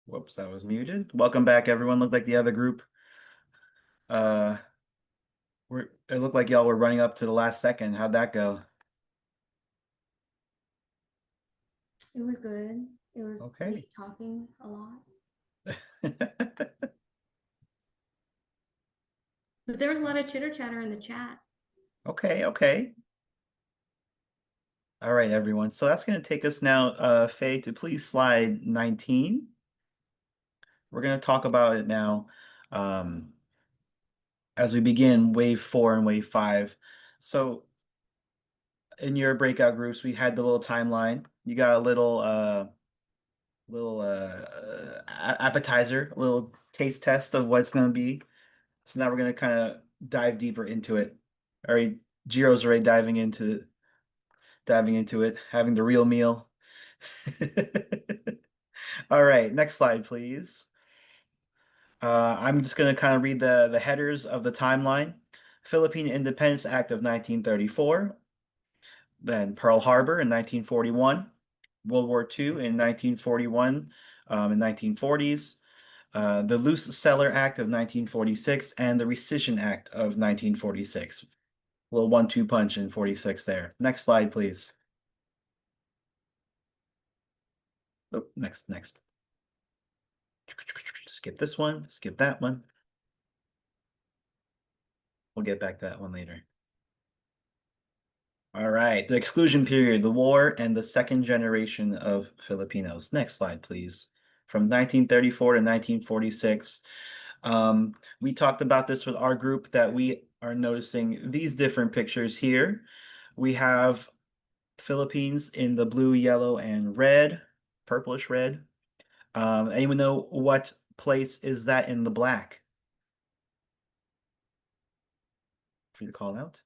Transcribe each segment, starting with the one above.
Whoops, that was muted. Welcome back, everyone. Looked like the other group. Uh, it looked like y'all were running up to the last second. How'd that go? It was good. It was Okay. me talking a lot. But there was a lot of chitter chatter in the chat. Okay, okay. All right, everyone. So that's going to take us now, Faye, to please slide 19. We're going to talk about it now um, as we begin wave 4 and wave 5. So in your breakout groups, we had the little timeline. You got a little appetizer, a little taste test of what it's going to be. So now we're going to kind of dive deeper into it. All right, Jiro's already diving into it, having the real meal. All right, next slide, please. I'm just going to kind of read the headers of the timeline. Philippine Independence Act of 1934, then Pearl Harbor in 1941, World War II in 1941, in 1940s, the Loose Cellar Act of 1946, and the Rescission Act of 1946. A little 1-2 punch in 46 there. Next slide, please. Oh, next. Skip this one, skip that one. We'll get back to that one later. All right, the exclusion period, the war, and the second generation of Filipinos. Next slide, please. From 1934 to 1946. We talked about this with our group that we are noticing these different pictures here. We have Philippines in the blue, yellow, and red, purplish red. Anyone know what place is that in the black? For you to call out.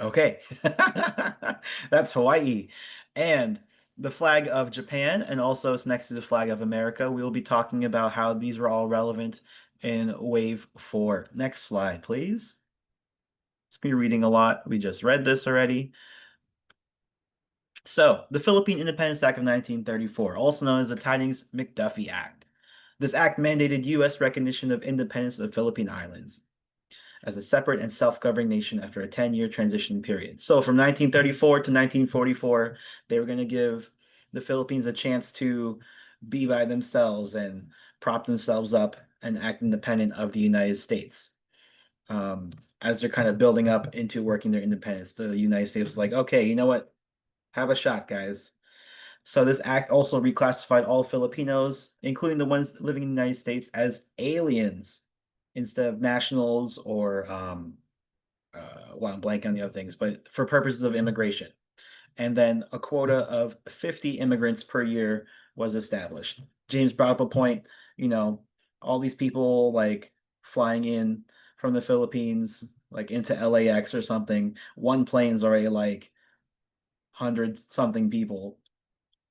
Okay. That's Hawaii. And the flag of Japan, and also it's next to the flag of America. We will be talking about how these were all relevant in wave 4. Next slide, please. It's me reading a lot. We just read this already. So, the Philippine Independence Act of 1934, also known as the Tidings-McDuffie Act. This act mandated U.S. recognition of independence of the Philippine Islands as a separate and self-governing nation after a 10-year transition period. So from 1934 to 1944, they were going to give the Philippines a chance to be by themselves and prop themselves up and act independent of the United States. As they're kind of building up into working their independence, the United States was like, okay, you know what? Have a shot, guys. So this act also reclassified all Filipinos, including the ones living in the United States, as aliens instead of nationals or well, I'm blanking on the other things, but for purposes of immigration. And then a quota of 50 immigrants per year was established. James brought up a point, you know, all these people like flying in from the Philippines, like into LAX or something. One plane's already like 100 something people,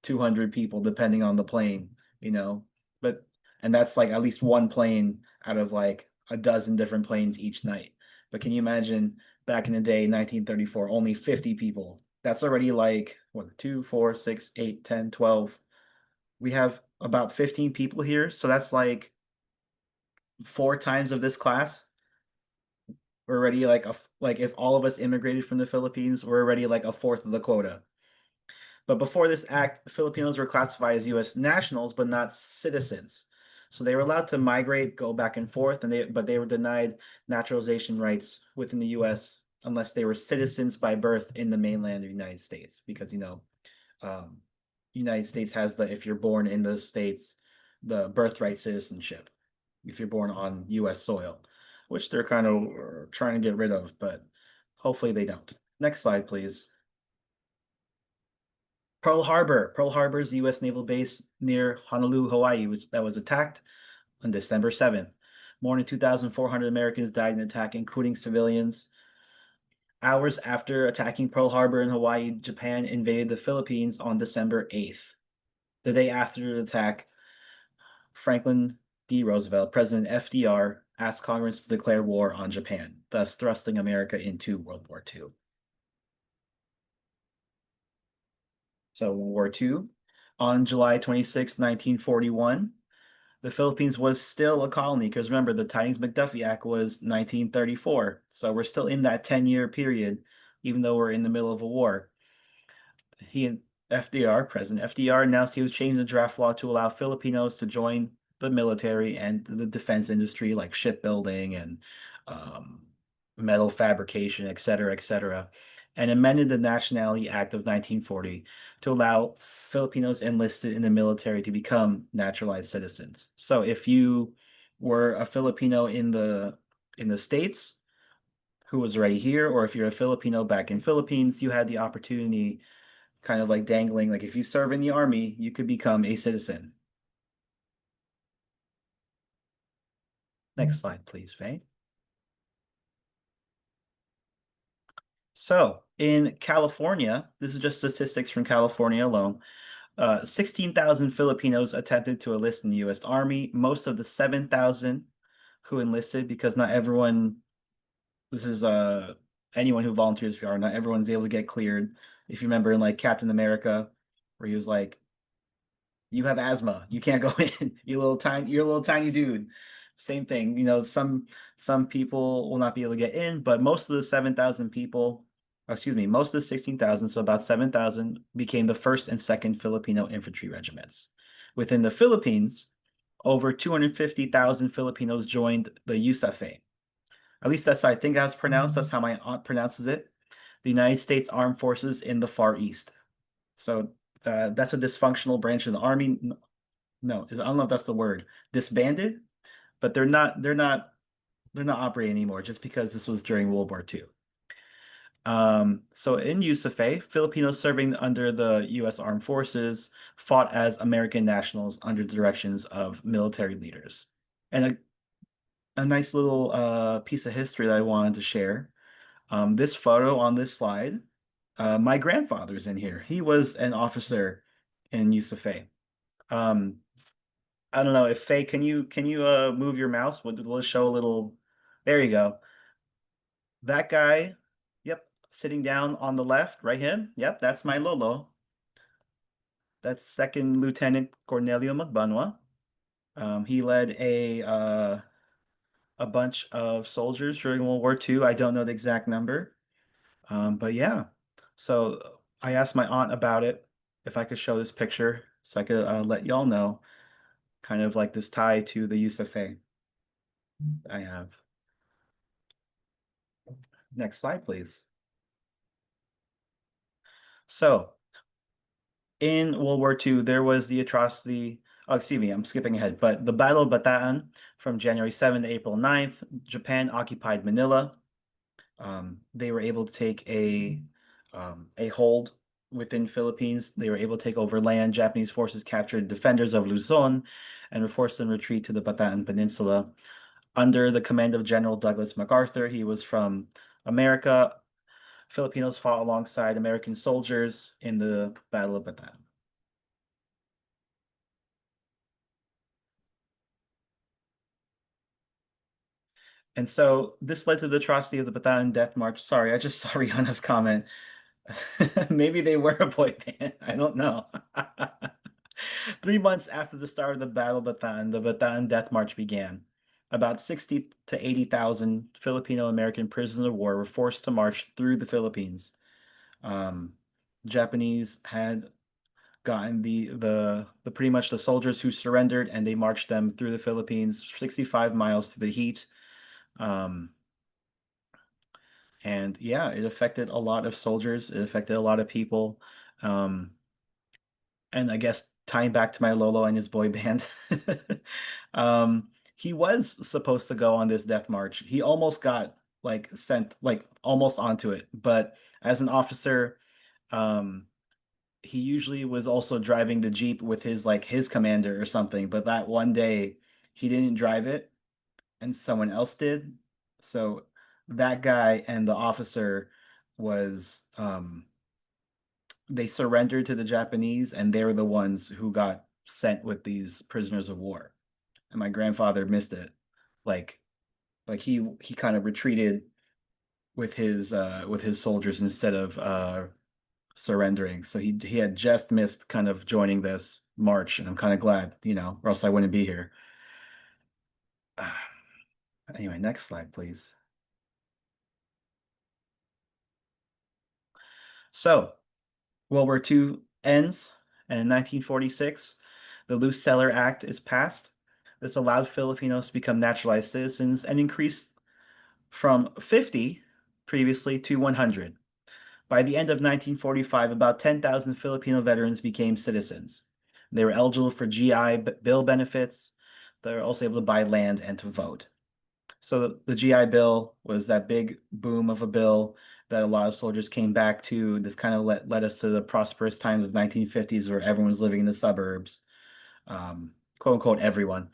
200 people, depending on the plane, you know. But and that's like at least one plane out of like a dozen different planes each night. But can you imagine back in the day, 1934, only 50 people? That's already like what, 2, 4, 6, 8, 10, 12. We have about 15 people here, so that's like 4 times of this class. We're already like if all of us immigrated from the Philippines, we're already like a fourth of the quota. But before this act, Filipinos were classified as U.S. nationals, but not citizens. So they were allowed to migrate, go back and forth, but they were denied naturalization rights within the U.S. unless they were citizens by birth in the mainland of the United States. Because um, United States has the if you're born in the states, the birthright citizenship. If you're born on U.S. soil, which they're kind of trying to get rid of, but hopefully they don't. Next slide, please. Pearl Harbor. Pearl Harbor is a U.S. naval base near Honolulu, Hawaii, that was attacked on December 7th. More than 2,400 Americans died in the attack, including civilians. Hours after attacking Pearl Harbor in Hawaii, Japan invaded the Philippines on December 8th. The day after the attack, Franklin D. Roosevelt, President FDR, asked Congress to declare war on Japan, thus thrusting America into World War II. So World War II, on July 26, 1941, the Philippines was still a colony because remember, the Tidings-McDuffie Act was 1934. So we're still in that 10-year period, even though we're in the middle of a war. He and FDR, President FDR, announced he was changing the draft law to allow Filipinos to join the military and the defense industry, like shipbuilding and um, metal fabrication, et cetera, and amended the Nationality Act of 1940 to allow Filipinos enlisted in the military to become naturalized citizens. So if you were a Filipino in the States who was already here, or if you're a Filipino back in Philippines, you had the opportunity kind of like dangling, like if you serve in the army, you could become a citizen. Next slide, please, Faye. So in California, this is just statistics from California alone. 16,000 Filipinos attempted to enlist in the U.S. Army. Most of the 7,000 who enlisted, because not everyone, this is anyone who volunteers for not everyone's able to get cleared. If you remember in like Captain America, where he was like, you have asthma. You can't go in. You're a little tiny dude. Same thing. Some people will not be able to get in, but most of the 7,000 people, excuse me, most of the 16,000, so about 7,000 became the first and second Filipino infantry regiments. Within the Philippines, over 250,000 Filipinos joined the USAFE. At least that's how I think how it's pronounced. That's how my aunt pronounces it. The United States Armed Forces in the Far East. So that's a dysfunctional branch of the army. No, I don't know if that's the word. Disbanded, but they're not operating anymore just because this was during World War II. So in USAFE, Filipinos serving under the U.S. Armed Forces fought as American nationals under the directions of military leaders. And a nice little piece of history that I wanted to share. This photo on this slide, my grandfather's in here. He was an officer in USAFE. Um, I don't know if Faye, can you move your mouse? We'll show a little. There you go. That guy, yep, sitting down on the left, right him. Yep, that's my Lolo. That's Second Lieutenant Cornelio Magbanwa. He led a bunch of soldiers during World War II. I don't know the exact number. But yeah. So I asked my aunt about it, if I could show this picture so I could let y'all know kind of like this tie to the Yusufe I have. Next slide, please. So in World War II, there was the atrocity. Oh, excuse me, I'm skipping ahead. But the Battle of Bataan from January 7th to April 9th, Japan occupied Manila. They were able to take a hold within Philippines. They were able to take over land. Japanese forces captured defenders of Luzon and were forced to retreat to the Bataan Peninsula. Under the command of General Douglas MacArthur, he was from America. Filipinos fought alongside American soldiers in the Battle of Bataan. And so this led to the atrocity of the Bataan Death March. Sorry, I just saw Rihanna's comment. Maybe they were a boy band. I don't know. 3 months after the start of the Battle of Bataan, the Bataan Death March began. About 60 to 80,000 Filipino-American prisoners of war were forced to march through the Philippines. Um, Japanese had gotten the pretty much the soldiers who surrendered, and they marched them through the Philippines, 65 miles to the heat. Um, and yeah, it affected a lot of soldiers. It affected a lot of people. Um, and I guess tying back to my Lolo and his boy band, he was supposed to go on this death march. He almost got like sent like almost onto it, but as an officer, um, he usually was also driving the Jeep with his commander or something, but that one day he didn't drive it and someone else did. So that guy and the officer was they surrendered to the Japanese and they were the ones who got sent with these prisoners of war. And my grandfather missed it. Like Like he kind of retreated with his soldiers instead of surrendering. So he had just missed kind of joining this march, and I'm kind of glad, or else I wouldn't be here. Anyway, next slide, please. So, World War II ends, and in 1946, the Luce-Celler Act is passed. This allowed Filipinos to become naturalized citizens and increased from 50 previously to 100. By the end of 1945, about 10,000 Filipino veterans became citizens. They were eligible for GI Bill benefits. They were also able to buy land and to vote. So the GI Bill was that big boom of a bill that a lot of soldiers came back to. This kind of led us to the prosperous times of 1950s where everyone was living in the suburbs, quote unquote everyone.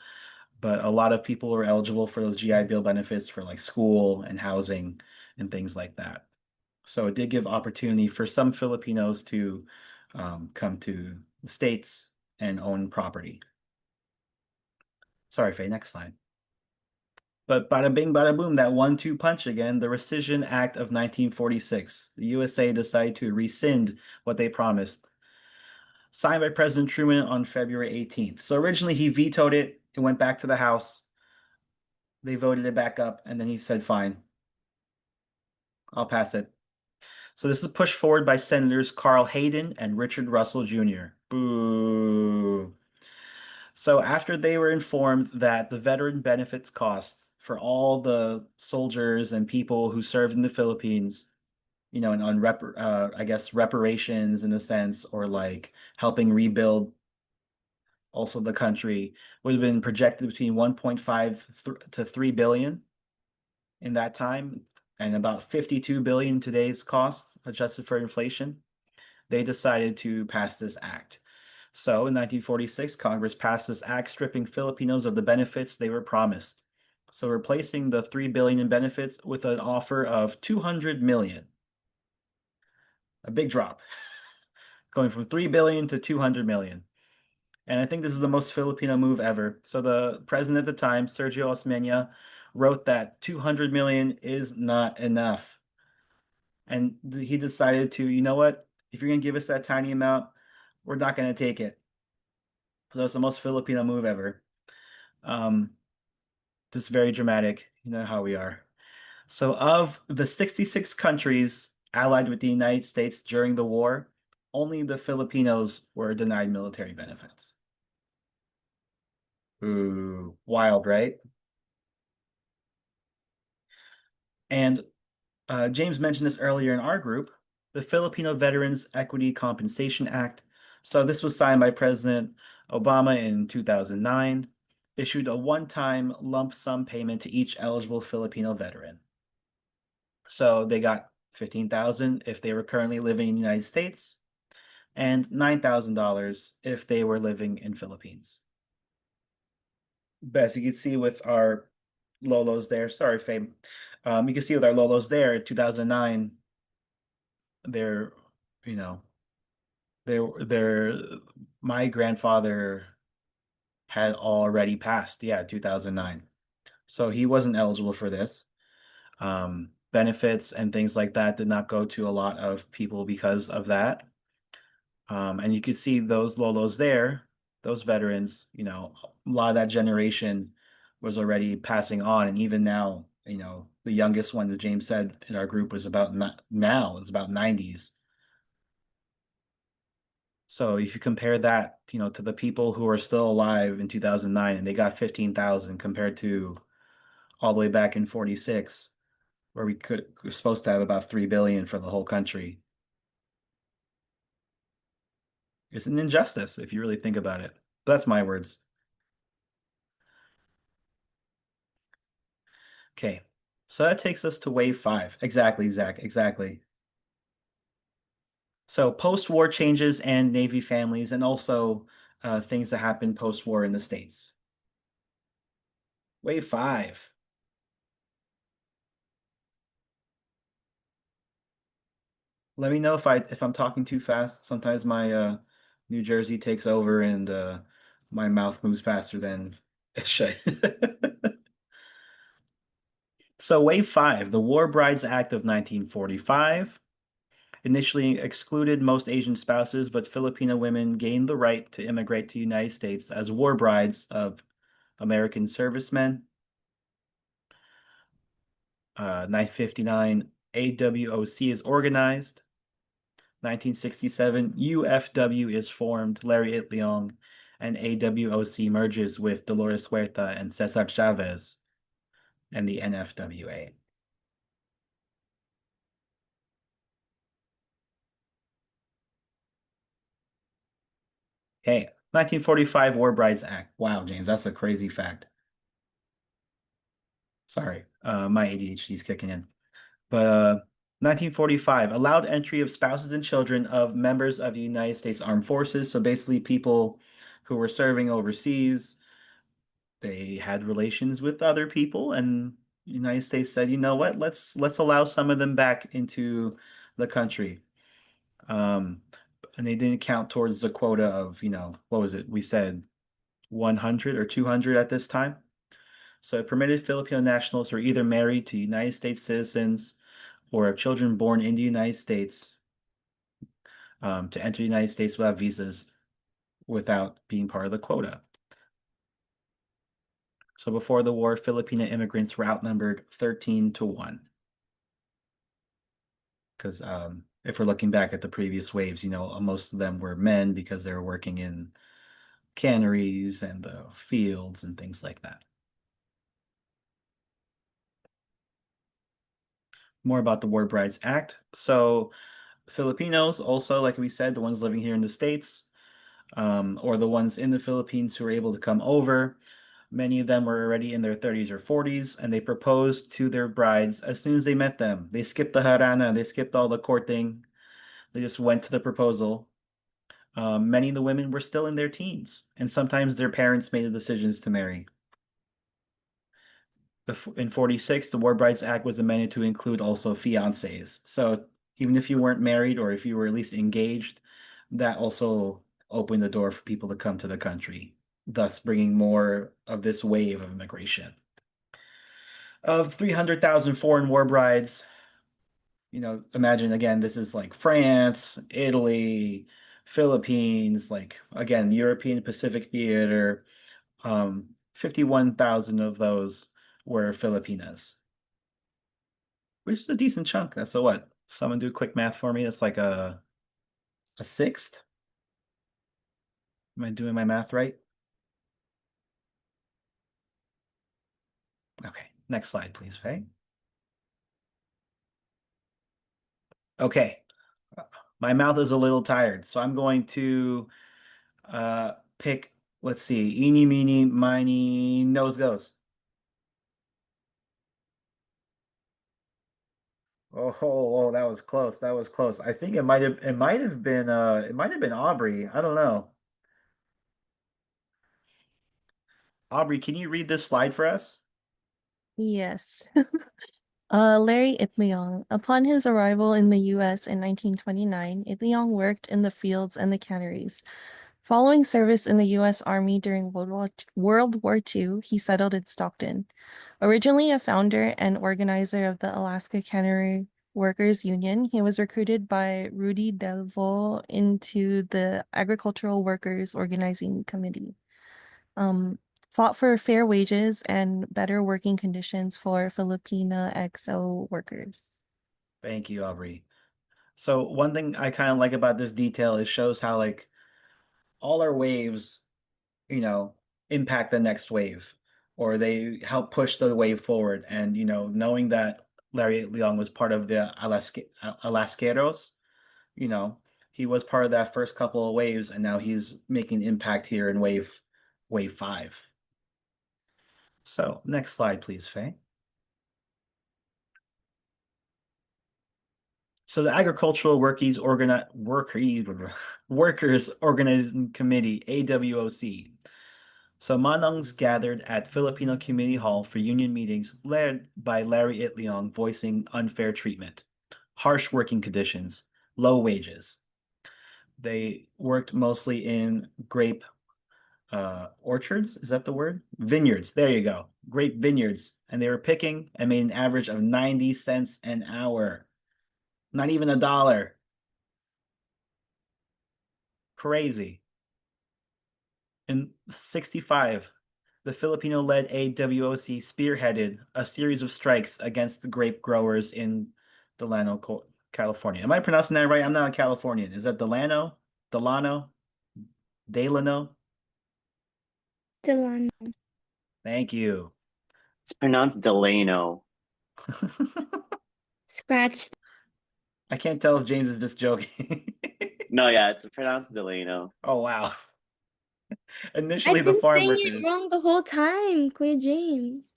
But a lot of people were eligible for those GI Bill benefits for like school and housing and things like that. So it did give opportunity for some Filipinos to come to the States and own property. Sorry, Faye, next slide. But bada bing, bada boom, that 1-2 punch again, the Rescission Act of 1946. The USA decided to rescind what they promised. Signed by President Truman on February 18th. So originally he vetoed it. It went back to the House. They voted it back up, and then he said, fine, I'll pass it. So this is pushed forward by Senators Carl Hayden and Richard Russell Jr. Boo. So after they were informed that the veteran benefits costs for all the soldiers and people who served in the Philippines, and on I guess reparations in a sense, or like helping rebuild also the country, would have been projected between 1.5 to 3 billion in that time, and about 52 billion today's cost adjusted for inflation. They decided to pass this act. So in 1946, Congress passed this act stripping Filipinos of the benefits they were promised. So replacing the 3 billion in benefits with an offer of 200 million. A big drop. Going from 3 billion to 200 million. And I think this is the most Filipino move ever. So the president at the time, Sergio Osmeña, wrote that 200 million is not enough. And he decided to, you know what? If you're going to give us that tiny amount, we're not going to take it. So it's the most Filipino move ever. Um, just very dramatic. You know how we are. So of the 66 countries allied with the United States during the war, only the Filipinos were denied military benefits. Ooh, wild, right? And James mentioned this earlier in our group, the Filipino Veterans Equity Compensation Act. So this was signed by President Obama in 2009, issued a one-time lump sum payment to each eligible Filipino veteran. So they got 15,000 if they were currently living in the United States, and $9,000 if they were living in Philippines. But as you can see with our Lolos there, sorry, Fabe. You can see with our Lolos there, 2009, they're, you know, they're my grandfather had already passed, yeah, 2009. So he wasn't eligible for this. Benefits and things like that did not go to a lot of people because of that. And you could see those Lolos there, those veterans, a lot of that generation was already passing on. And even now, the youngest one that James said in our group was about now, it's about 90s. So if you compare that, to the people who are still alive in 2009 and they got 15,000 compared to all the way back in 46, where we're supposed to have about 3 billion for the whole country. It's an injustice if you really think about it. That's my words. Okay. So that takes us to wave 5. Exactly, Zach. Exactly. So post-war changes and Navy families and also things that happened post-war in the States. Wave 5. Let me know if I'm talking too fast. Sometimes my New Jersey takes over and my mouth moves faster than it should. So Wave 5, the War Brides Act of 1945, initially excluded most Asian spouses, but Filipino women gained the right to immigrate to the United States as war brides of American servicemen. 959, AWOC is organized. 1967, UFW is formed. Larry Leong and AWOC merges with Dolores Huerta and Cesar Chavez and the NFWA. Okay, 1945 War Brides Act. Wow, James, that's a crazy fact. Sorry, my ADHD is kicking in. But 1945 allowed entry of spouses and children of members of the United States Armed Forces. So basically, people who were serving overseas, they had relations with other people, and the United States said, you know what, let's allow some of them back into the country. Um, and they didn't count towards the quota of, what was it? We said 100 or 200 at this time. So it permitted Filipino nationals who are either married to United States citizens or have children born in the United States to enter the United States without visas without being part of the quota. So before the war, Filipino immigrants were outnumbered 13 to 1. Because if we're looking back at the previous waves, most of them were men because they were working in canneries and the fields and things like that. More about the War Brides Act. So Filipinos also, like we said, the ones living here in the States, or the ones in the Philippines who were able to come over. Many of them were already in their 30s or 40s, and they proposed to their brides as soon as they met them. They skipped the harana, they skipped all the courting. They just went to the proposal. Many of the women were still in their teens, and sometimes their parents made the decisions to marry. In 46, the War Brides Act was amended to include also fiancés. So even if you weren't married or if you were at least engaged, that also opened the door for people to come to the country, thus bringing more of this wave of immigration. Of 300,000 foreign war brides, imagine again, this is like France, Italy, Philippines, like again, European Pacific Theater. 51,000 of those were Filipinas, which is a decent chunk. That's a what? Someone do quick math for me. That's like a sixth. Am I doing my math right? Okay, next slide, please, Faye. Okay, my mouth is a little tired, so I'm going to pick, let's see, eeny, meeny, miny, nose goes. Oh, that was close. That was close. I think it might have been Aubrey. I don't know. Aubrey, can you read this slide for us? Yes. Larry Itliong. Upon his arrival in the U.S. in 1929, Itliong worked in the fields and the canneries. Following service in the U.S. Army during World War II, he settled in Stockton. Originally a founder and organizer of the Alaska Cannery Workers Union, he was recruited by Rudy Delvaux into the Agricultural Workers Organizing Committee. Um, Fought for fair wages and better working conditions for Filipina XO workers. Thank you, Aubrey. So one thing I kind of like about this detail is shows how like all our waves, you know, impact the next wave, or they help push the wave forward. And knowing that Larry Leong was part of the Alasqueros, you know, he was part of that first couple of waves, and now he's making impact here in wave 5. So next slide, please, Faye. So the Agricultural Workers Organizing Committee, AWOC. So Manongs gathered at Filipino Community Hall for union meetings led by Larry Itliong voicing unfair treatment, harsh working conditions, low wages. They worked mostly in grape orchards. Is that the word? Vineyards. There you go. Grape vineyards. And they were picking and made an average of 90 cents an hour. Not even a dollar. Crazy. In 65, the Filipino-led AWOC spearheaded a series of strikes against the grape growers in Delano, California. Am I pronouncing that right? I'm not a Californian. Is that Delano? Delano? Delano? Delano. Thank you. It's pronounced Delano. Scratch. I can't tell if James is just joking. No, yeah, it's pronounced Delano. Oh, wow. Initially, I've the been farm saying workers. it wrong the whole time, Kuya James.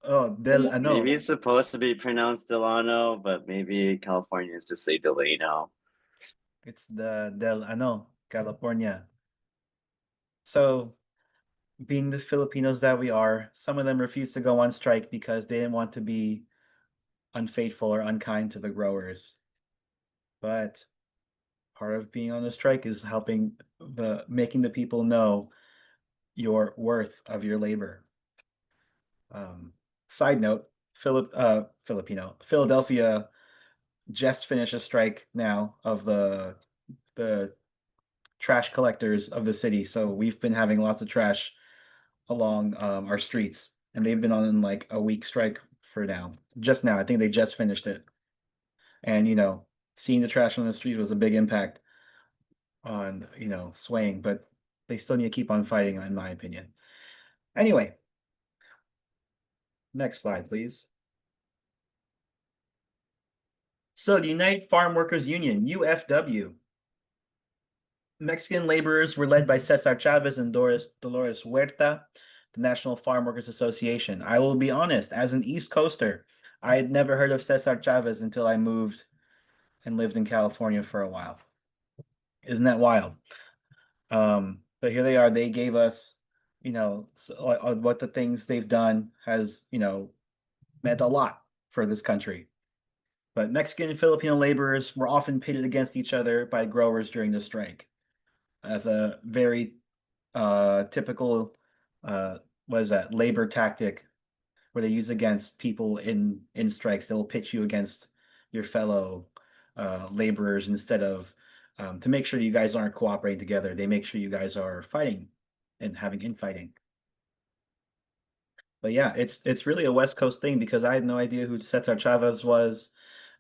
Oh, Maybe Maybe Ano. it's supposed to be pronounced Delano, but maybe Californians just say Delano. It's the Del Ano, California. So, being the Filipinos that we are, some of them refused to go on strike because they didn't want to be unfaithful or unkind to the growers. But part of being on a strike is helping making the people know your worth of your labor. Side note, Philadelphia just finished a strike now of the trash collectors of the city. So we've been having lots of trash along our streets, and they've been on like a week strike for now. Just now, I think they just finished it. And seeing the trash on the street was a big impact on swaying, but they still need to keep on fighting, in my opinion. Anyway, next slide, please. So the United Farm Workers Union, UFW. Mexican laborers were led by Cesar Chavez and Dolores Huerta, the National Farm Workers Association. I will be honest, as an East Coaster, I had never heard of Cesar Chavez until I moved and lived in California for a while. Isn't that wild? But here they are. They gave us, what the things they've done has, meant a lot for this country. But Mexican and Filipino laborers were often pitted against each other by growers during the strike as a very typical what is that labor tactic where they use against people in strikes. They'll pitch you against your fellow laborers instead of to make sure you guys aren't cooperating together. They make sure you guys are fighting and having infighting. But yeah, it's really a West Coast thing because I had no idea who Cesar Chavez was,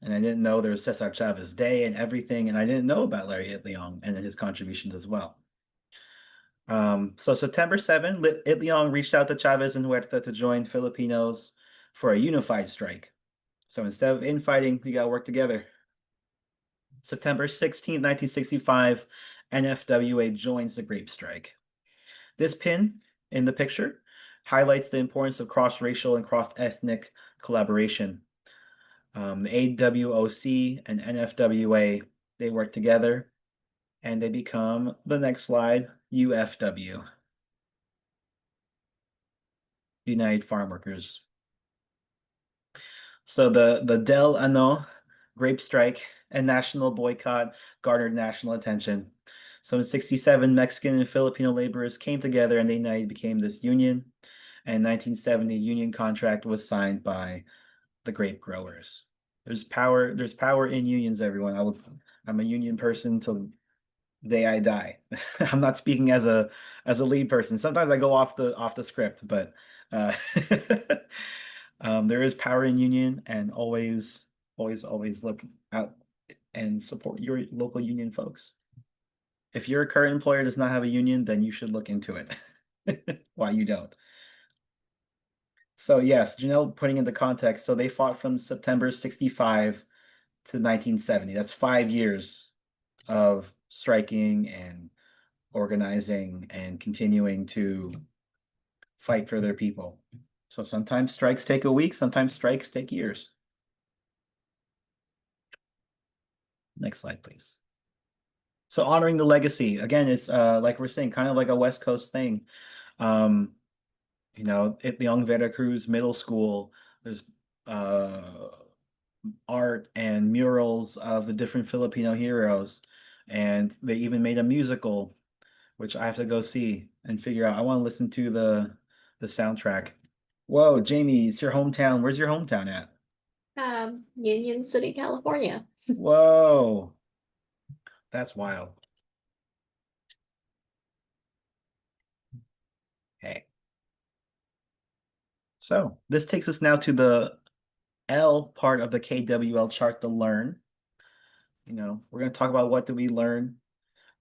and I didn't know there was Cesar Chavez Day and everything, and I didn't know about Larry Itliong and his contributions as well. So September 7, Itliong reached out to Chavez and Huerta to join Filipinos for a unified strike. So instead of infighting, you gotta work together. September 16, 1965, NFWA joins the grape strike. This pin in the picture highlights the importance of cross-racial and cross-ethnic collaboration. The AWOC and NFWA, they work together and they become, the next slide, UFW. United Farm Workers. So the Del Ano grape strike and national boycott garnered national attention. So in 67, Mexican and Filipino laborers came together and they united became this union. And in 1970, union contract was signed by the grape growers. There's power in unions, everyone. I'm a union person till the day I die. I'm not speaking as a lead person. Sometimes I go off the script, but there is power in union, and always look out and support your local union folks. If your current employer does not have a union, then you should look into it. Why you don't. So yes, Janelle putting into context, so they fought from September 65 to 1970. That's 5 years of striking and organizing and continuing to fight for their people. So sometimes strikes take a week, sometimes strikes take years. Next slide, please. So honoring the legacy. Again, it's like we're saying, kind of like a West Coast thing. At the Young Veracruz Middle School, there's art and murals of the different Filipino heroes, and they even made a musical which I have to go see and figure out. I want to listen to the soundtrack. Whoa, Jamie, it's your hometown. Where's your hometown at? Union City, California. Whoa, that's wild. Hey. So this takes us now to the L part of the KWL chart, the learn. We're going to talk about what did we learn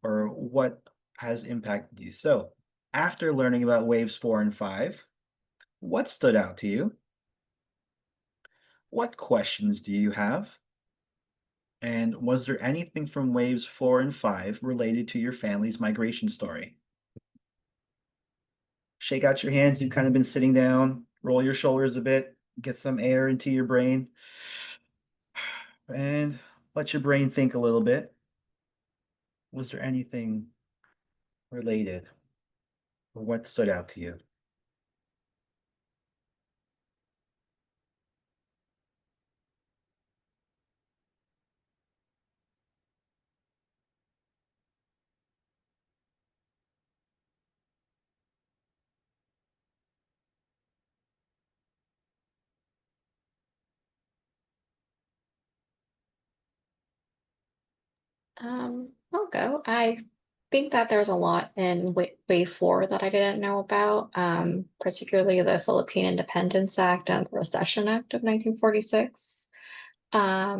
or what has impacted you. So after learning about waves 4 and 5, what stood out to you? What questions do you have? And was there anything from waves 4 and 5 related to your family's migration story? Shake out your hands. You've kind of been sitting down, roll your shoulders a bit, get some air into your brain, and let your brain think a little bit. Was there anything related or what stood out to you? I'll go. I think that there's a lot in Wave 4 that I didn't know about, particularly the Philippine Independence Act and the Recession Act of 1946. I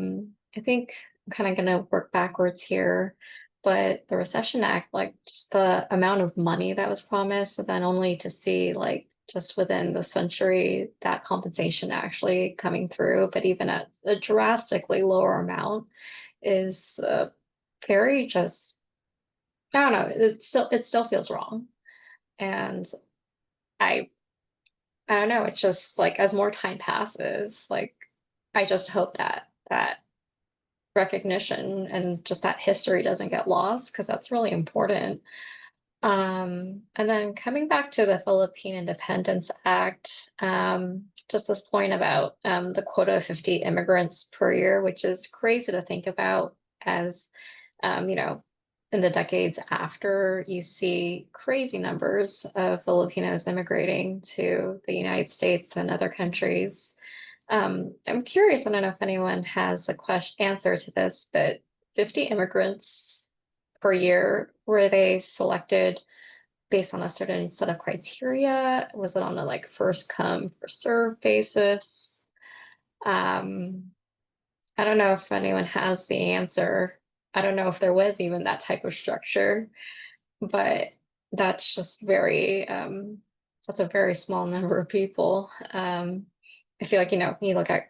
think I'm kind of going to work backwards here, but the Recession Act, like just the amount of money that was promised, and then only to see like just within the century that compensation actually coming through, but even at a drastically lower amount is very just I don't know, it still feels wrong. And I I don't know, it's just like as more time passes, like I just hope that that recognition and just that history doesn't get lost because that's really important. And then coming back to the Philippine Independence Act, just this point about the quota of 50 immigrants per year, which is crazy to think about as, you know, in the decades after you see crazy numbers of Filipinos immigrating to the United States and other countries. I'm curious, I don't know if anyone has a answer to this, but 50 immigrants per year, were they selected based on a certain set of criteria? Was it on a like first come, first serve basis? Um, I don't know if anyone has the answer. I don't know if there was even that type of structure, but that's just very that's a very small number of people. I feel like, you look at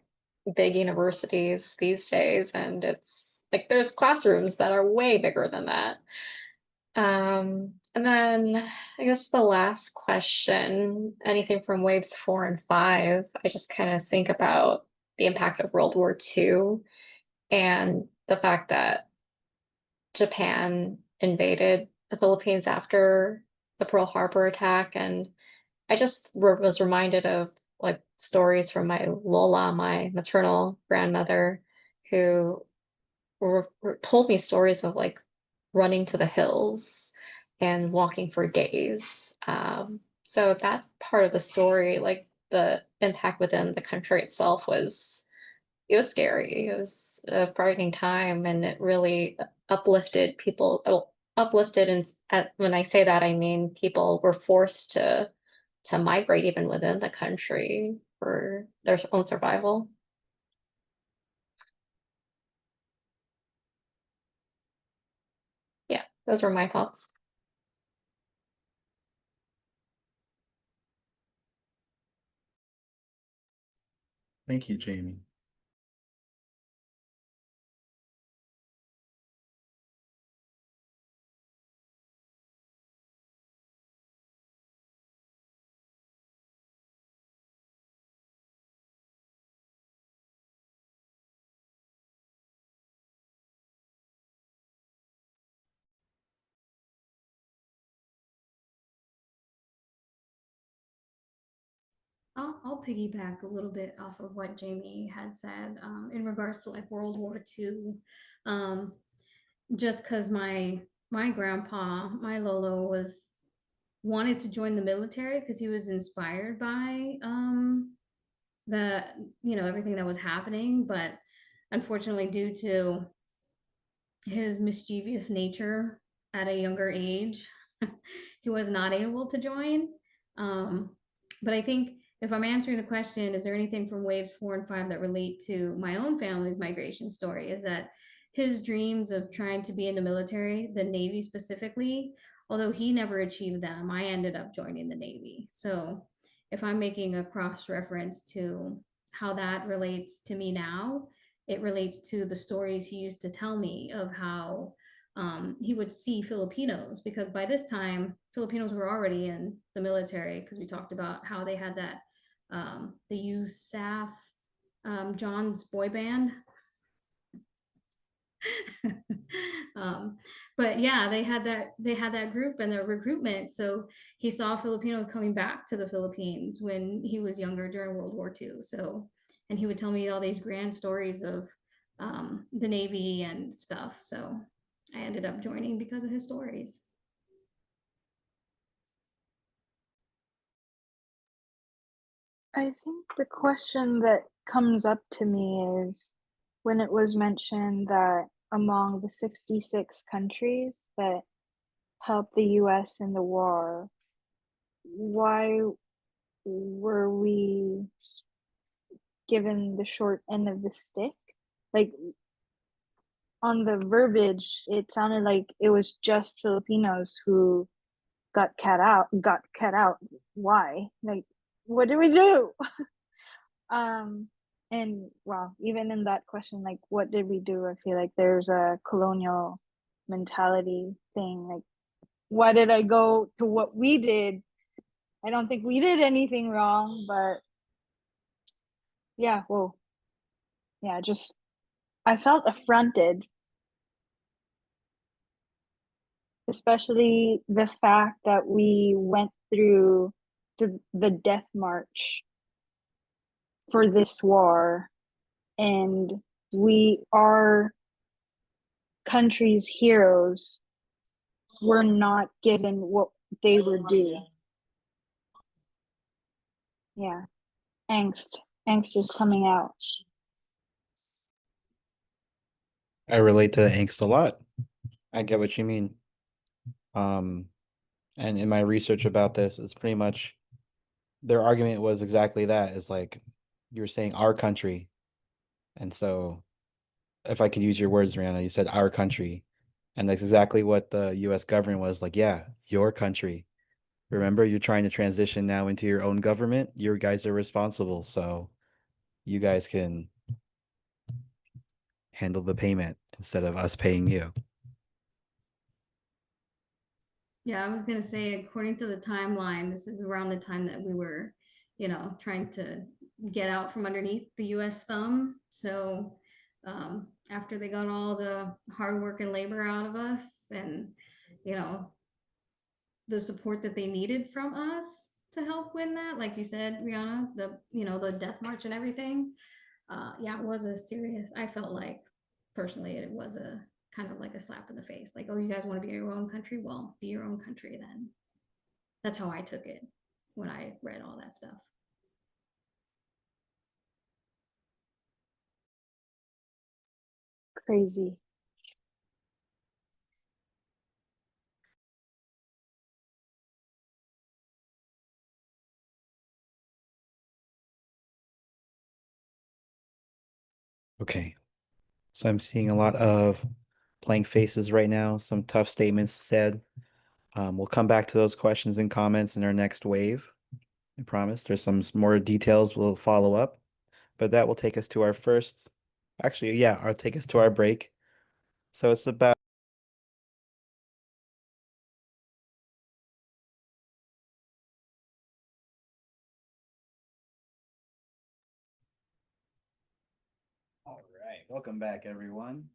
big universities these days and it's like there's classrooms that are way bigger than that. And then I guess the last question, anything from waves 4 and 5, I just kind of think about the impact of World War II and the fact that Japan invaded the Philippines after the Pearl Harbor attack. And I just was reminded of like stories from my Lola, my maternal grandmother, who told me stories of like running to the hills and walking for days. So that part of the story, like the impact within the country itself it was scary. It was a frightening time, and it really uplifted people. Uplifted, and when I say that, I mean people were forced to migrate even within the country for their own survival. Yeah, those were my thoughts. Thank you, Jamie. I'll piggyback a little bit off of what Jamie had said in regards to like World War II. Just because my my grandpa, my Lolo, wanted to join the military because he was inspired by the everything that was happening, but unfortunately, due to his mischievous nature at a younger age, he was not able to join. But I think if I'm answering the question, is there anything from waves 4 and 5 that relate to my own family's migration story? Is that his dreams of trying to be in the military, the Navy specifically, although he never achieved them, I ended up joining the Navy. So if I'm making a cross reference to how that relates to me now, it relates to the stories he used to tell me of how he would see Filipinos, because by this time Filipinos were already in the military, because we talked about how they had that the USAF, John's boy band. But yeah, they had that group and their recruitment. So he saw Filipinos coming back to the Philippines when he was younger during World War II. So, and he would tell me all these grand stories of the Navy and stuff. So I ended up joining because of his stories. I think the question that comes up to me is when it was mentioned that among the 66 countries that helped the US in the war, why were we given the short end of the stick? Like, on the verbiage, it sounded like it was just Filipinos who got cut out. Why? Like, what do we do? And well, even in that question, like, what did we do? I feel like there's a colonial mentality thing. Like, why did I go to what we did? I don't think we did anything wrong, but yeah, well, yeah, just I felt affronted, especially the fact that we went through the death march for this war, and we are country's heroes were not given what they were due. Yeah, angst is coming out. I relate to the angst a lot. I get what you mean. And in my research about this, it's pretty much their argument was exactly that. It's like you were saying our country. And so if I could use your words, Rihanna, you said our country. And that's exactly what the US government was like, yeah, your country. Remember, you're trying to transition now into your own government. You guys are responsible, so you guys can handle the payment instead of us paying you. Yeah, I was gonna say, according to the timeline, this is around the time that we were, trying to get out from underneath the US thumb. So after they got all the hard work and labor out of us, and you know, the support that they needed from us to help win that, like you said, Rihanna, the death march and everything. Yeah, it was a serious, I felt like personally it was a kind of like a slap in the face. Like, oh, you guys want to be your own country? Well, be your own country then. That's how I took it when I read all that stuff. Crazy. Okay. So I'm seeing a lot of blank faces right now, some tough statements said. We'll come back to those questions and comments in our next wave. I promise. There's some more details we'll follow up, but that will take us to our first, actually, yeah, I'll take us to our break. So it's about all right. Welcome back, everyone.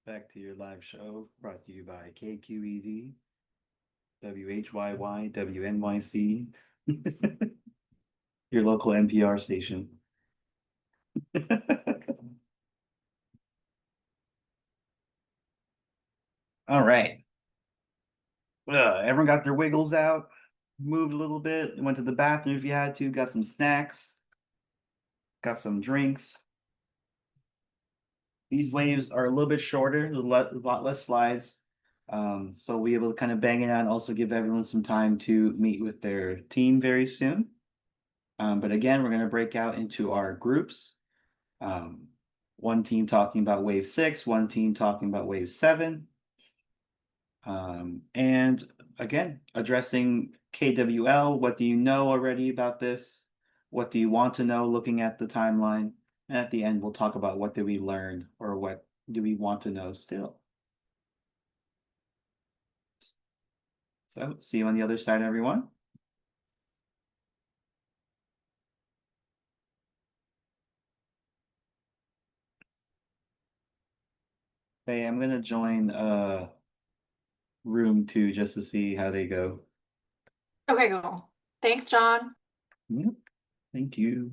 Back to your live show brought to you by KQED, WHYY, WNYC, your local NPR station. All right. Everyone got their wiggles out, moved a little bit, went to the bathroom if you had to, got some snacks, got some drinks. These waves are a little bit shorter, a lot less slides. So we'll be able to kind of bang it out and also give everyone some time to meet with their team very soon. But again, we're going to break out into our groups. One team talking about wave 6, one team talking about wave 7. And again, addressing KWL, what do you know already about this? What do you want to know looking at the timeline? And at the end, we'll talk about what did we learn or what do we want to know still. So see you on the other side, everyone. Hey, I'm gonna join room 2 just to see how they go. Okay, cool. Thanks, John. Yep. Thank you.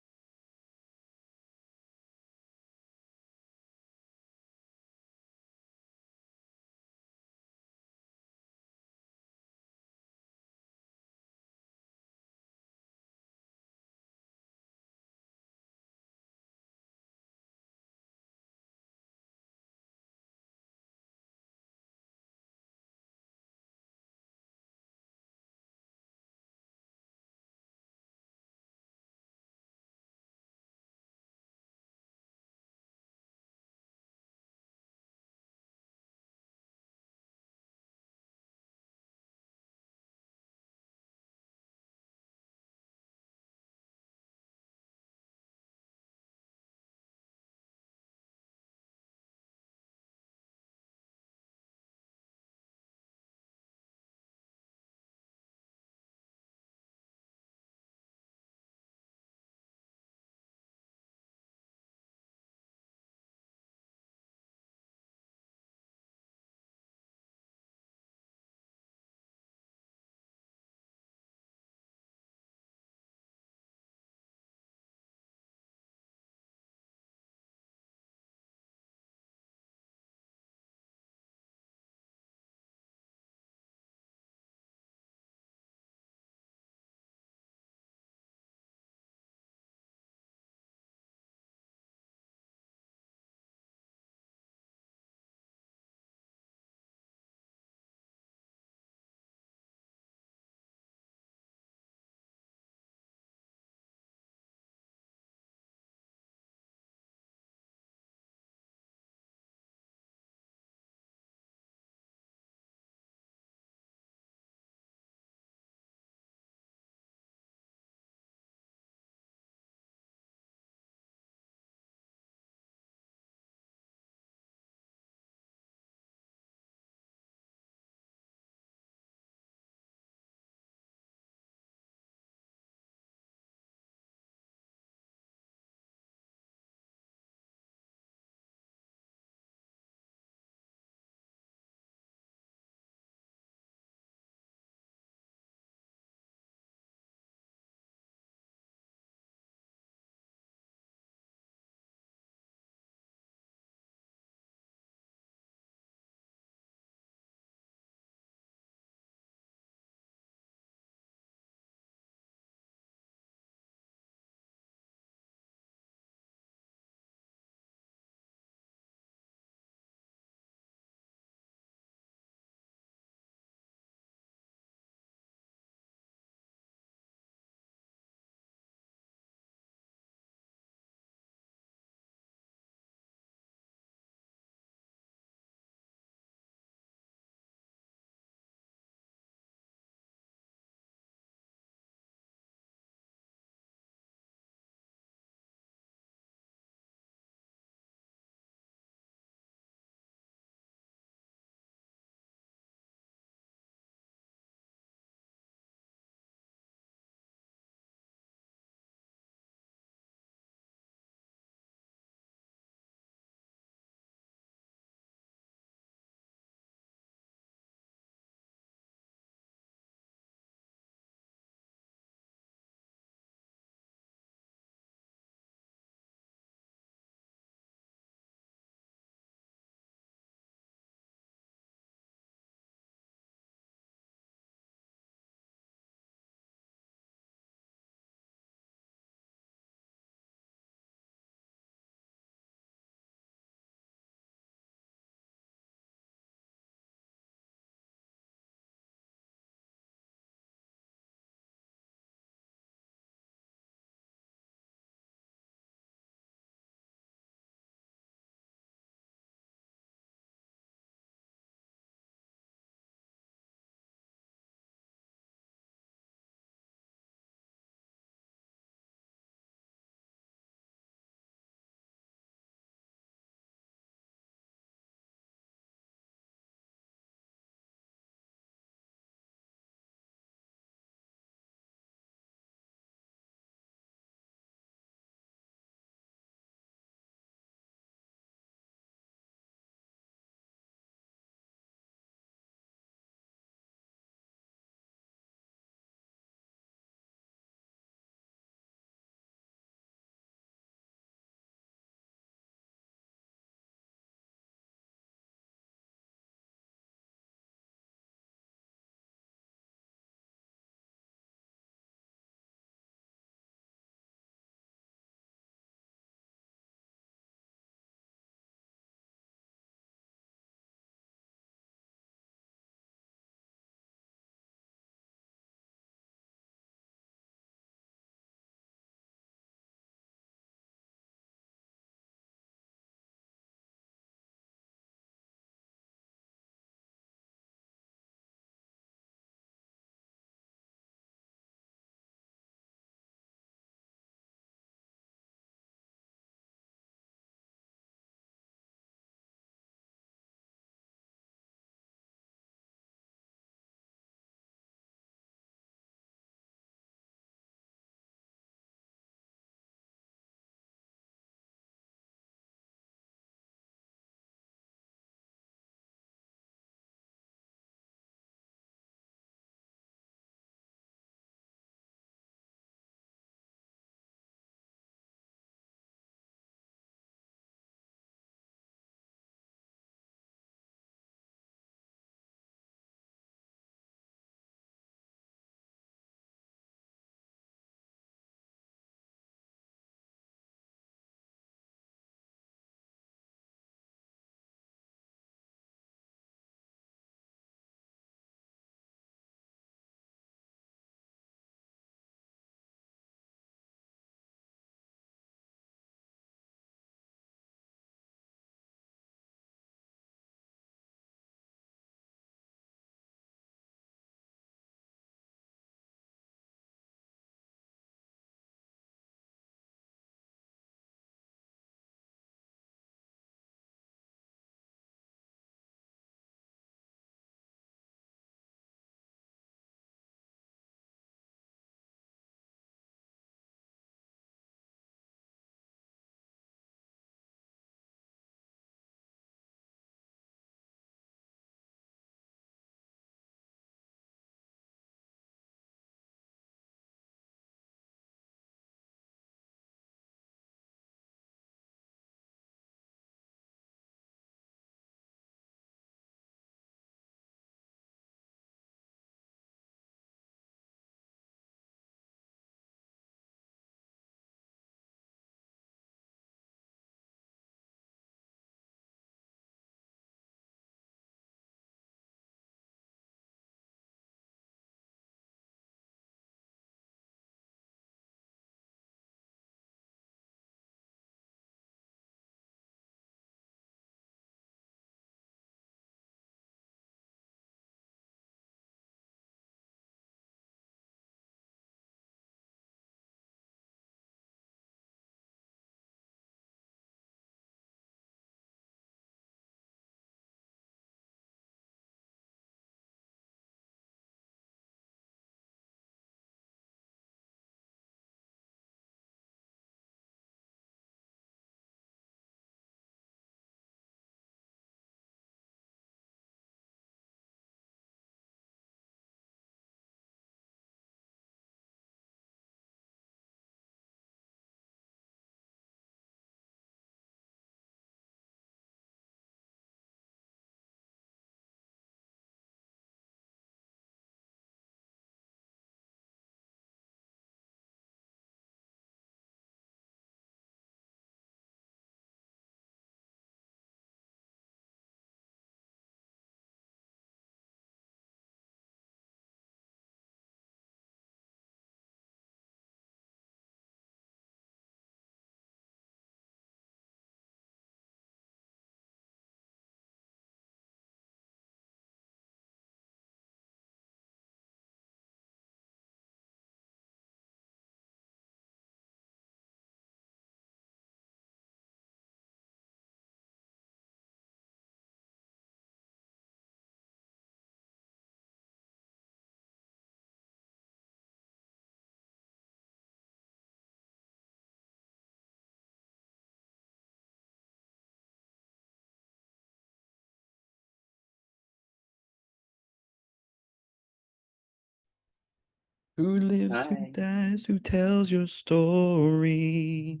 Who lives, who Hi. dies, who tells your story?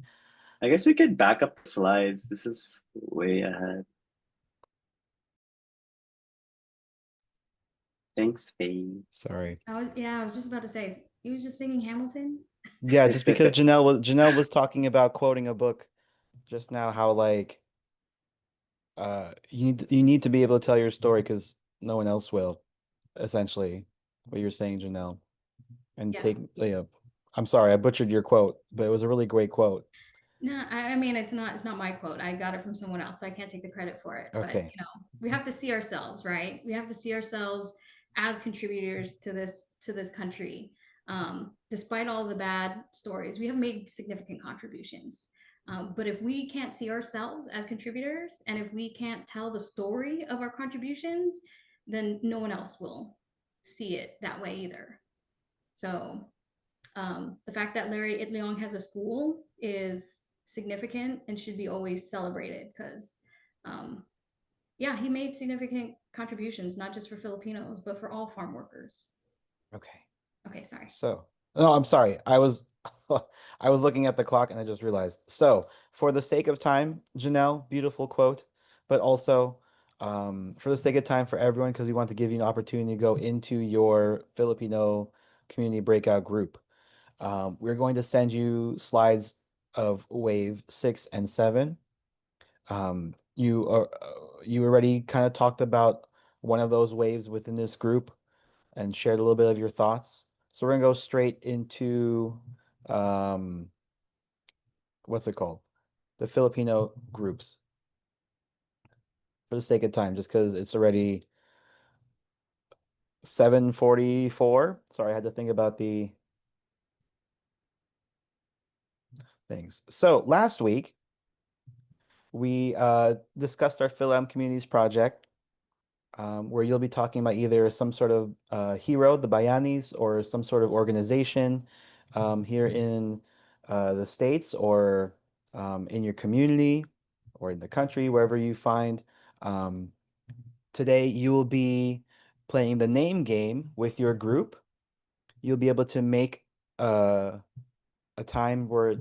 I guess we could back up the slides. This is way ahead. Thanks, Faye. Sorry. I was just about to say, he was just singing Hamilton. Yeah, just because Janelle was talking about quoting a book just now, how like you need to be able to tell your story because no one else will, essentially, what you're saying, Janelle. And Yeah. take I'm sorry, I butchered your quote, but it was a really great quote. No, I mean it's not my quote. I got it from someone else, so I can't take the credit for it. But Okay. we have to see ourselves, right? We have to see ourselves as contributors to this country. Despite all the bad stories, we have made significant contributions. But if we can't see ourselves as contributors, and if we can't tell the story of our contributions, then no one else will see it that way either. So the fact that Larry Itliong has a school is significant and should be always celebrated because, yeah, he made significant contributions, not just for Filipinos, but for all farm workers. Okay. Okay, sorry. So, no, I'm sorry. I was I was looking at the clock and I just realized. So, for the sake of time, Janelle, beautiful quote, but also for the sake of time for everyone, because we want to give you an opportunity to go into your Filipino community breakout group. We're going to send you slides of wave 6 and 7. You already kind of talked about one of those waves within this group and shared a little bit of your thoughts. So we're gonna go straight into um, what's it called? The Filipino groups for the sake of time, just because it's already 7:44. Sorry, I had to think about the things. So last week we discussed our Philem Communities project, where you'll be talking about either some sort of hero, the Bayanis, or some sort of organization here in the States or in your community or in the country, wherever you find. Um, Today, you will be playing the name game with your group. You'll be able to make a time where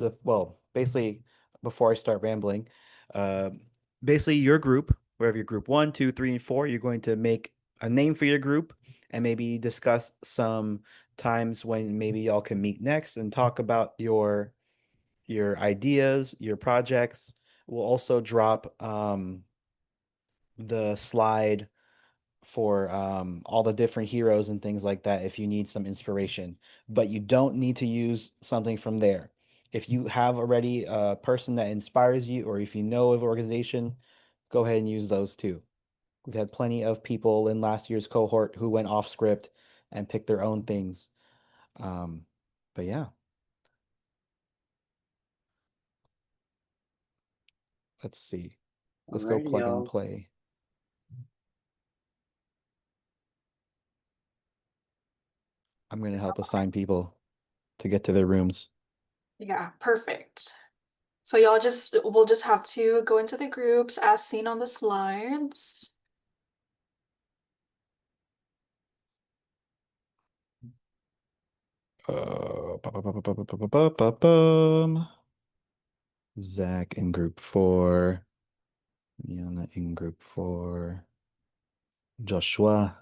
basically, before I start rambling, uh, basically your group, wherever your group 1, 2, 3, and 4, you're going to make a name for your group and maybe discuss some times when maybe y'all can meet next and talk about your ideas, your projects. We'll also drop the slide for all the different heroes and things like that if you need some inspiration. But you don't need to use something from there. If you have already a person that inspires you, or if you know of an organization, go ahead and use those too. We've had plenty of people in last year's cohort who went off script and picked their own things. But yeah, let's see. Let's go Alrighty, plug and y'all. play. I'm going to help assign people to get to their rooms. Yeah, perfect. So we'll just have to go into the groups as seen on the slides. Zach in group 4. Yana in group 4. Joshua,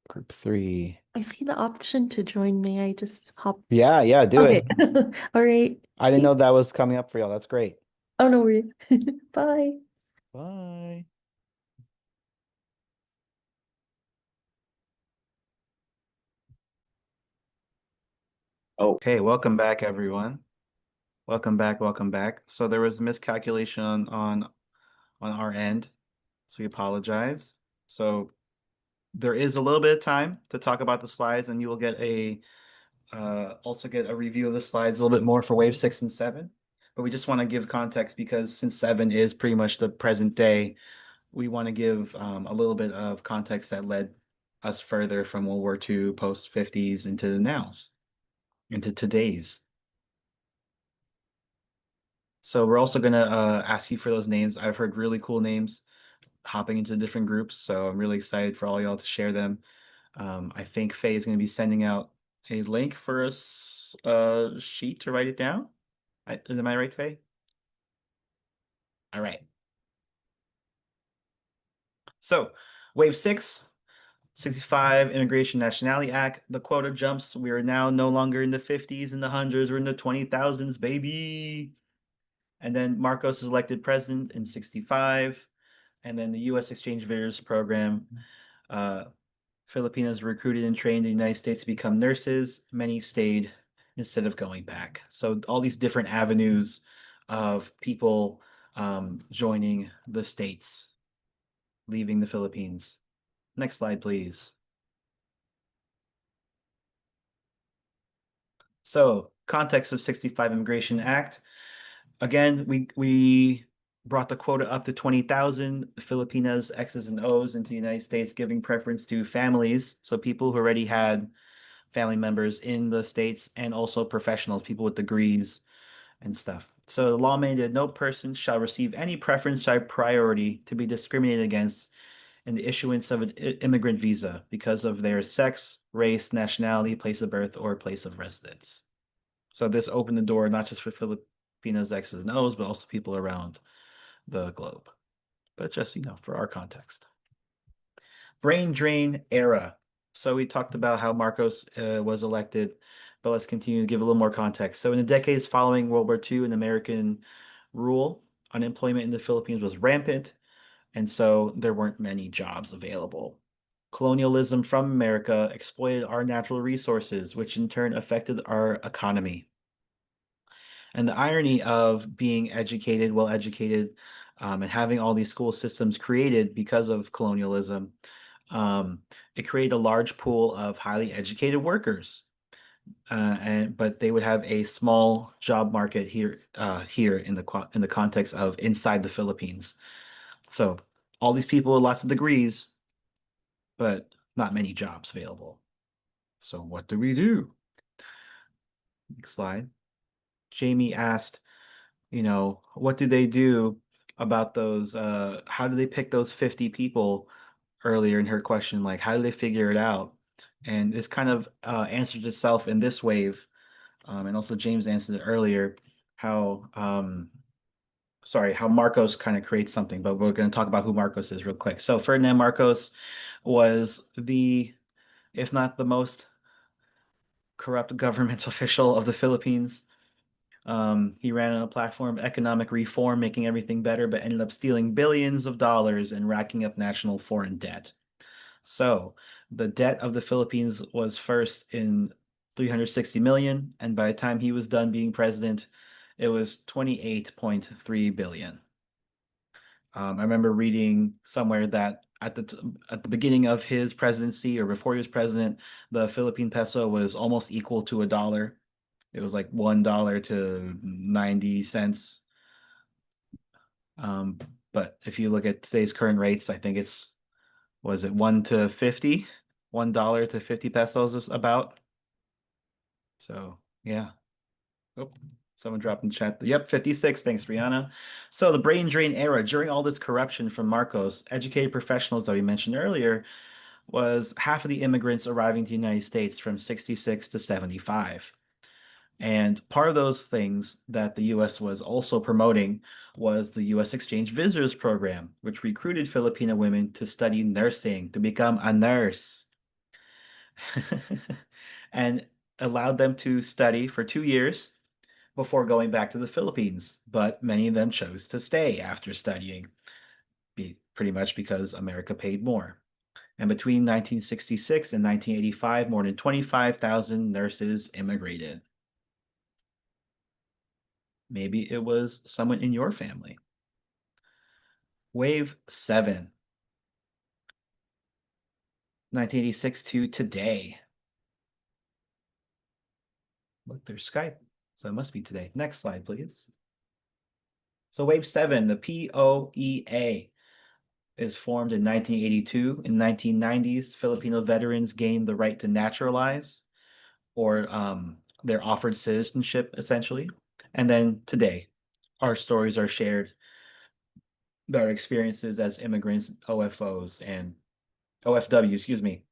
group 3. I see the option to join. May I just hop? Yeah, do Okay. it. All right. I didn't See- know that was coming up for y'all. That's great. Oh, no worries. Bye. Bye. Oh, Okay, welcome back, everyone. Welcome back, welcome back. So there was a miscalculation on our end, so we apologize. So there is a little bit of time to talk about the slides, and you will get also get a review of the slides a little bit more for wave 6 and 7. But we just want to give context because since 7 is pretty much the present day, we want to give a little bit of context that led us further from World War II, post 50s into the nows, into today's. So we're also gonna ask you for those names. I've heard really cool names hopping into different groups, so I'm really excited for all y'all to share them. I think Faye is going to be sending out a link for a sheet to write it down. Am I right, Faye? All right. So, wave 6, 65 Immigration Nationality Act. The quota jumps. We are now no longer in the 50s and the hundreds. We're in the 20,000s, baby. And then Marcos is elected president in 65. And then the U.S. Exchange Visitors Program. Filipinos recruited and trained in the United States to become nurses. Many stayed instead of going back. So all these different avenues of people joining the States, leaving the Philippines. Next slide, please. So context of 65 Immigration Act. Again, we brought the quota up to 20,000 Filipinas, X's and O's into the United States, giving preference to families. So people who already had family members in the States and also professionals, people with degrees and stuff. So the law mandated no person shall receive any preference or priority to be discriminated against in the issuance of an immigrant visa because of their sex, race, nationality, place of birth, or place of residence. So this opened the door not just for Filipinos, X's and O's, but also people around the globe. But just, for our context. Brain drain era. So we talked about how Marcos was elected, but let's continue to give a little more context. So in the decades following World War II and American rule, unemployment in the Philippines was rampant, and so there weren't many jobs available. Colonialism from America exploited our natural resources, which in turn affected our economy. And the irony of being educated, well educated, and having all these school systems created because of colonialism, it created a large pool of highly educated workers. But they would have a small job market here in the context of inside the Philippines. So all these people with lots of degrees, but not many jobs available. So what do we do? Next slide. Jamie asked, what do they do about those? How do they pick those 50 people earlier in her question? Like, how do they figure it out? And this kind of answered itself in this wave. And also James answered it earlier, how Marcos kind of creates something, but we're going to talk about who Marcos is real quick. So Ferdinand Marcos was if not the most corrupt government official of the Philippines. He ran on a platform of economic reform, making everything better, but ended up stealing billions of dollars and racking up national foreign debt. So the debt of the Philippines was first in 360 million, and by the time he was done being president, it was 28.3 billion. I remember reading somewhere that at the beginning of his presidency or before he was president, the Philippine peso was almost equal to $1. It was like $1 to 90 cents. But if you look at today's current rates, I think was it 1 to 50? $1 to 50 pesos is about. So yeah. Oh, someone dropped in chat. Yep, 56. Thanks, Brianna. So the brain drain era, during all this corruption from Marcos, educated professionals that we mentioned earlier, was half of the immigrants arriving to the United States from 66 to 75. And part of those things that the US was also promoting was the US Exchange Visitors Program, which recruited Filipino women to study nursing, to become a nurse, and allowed them to study for 2 years before going back to the Philippines. But many of them chose to stay after studying, pretty much because America paid more. And between 1966 and 1985, more than 25,000 nurses immigrated. Maybe it was someone in your family. Wave 7. 1986 to today. Look, there's Skype. So it must be today. Next slide, please. So wave 7, the POEA, is formed in 1982. In 1990s, Filipino veterans gained the right to naturalize, or they're offered citizenship, essentially. And then today, our stories are shared, their experiences as immigrants, OFOs, and OFW, excuse me.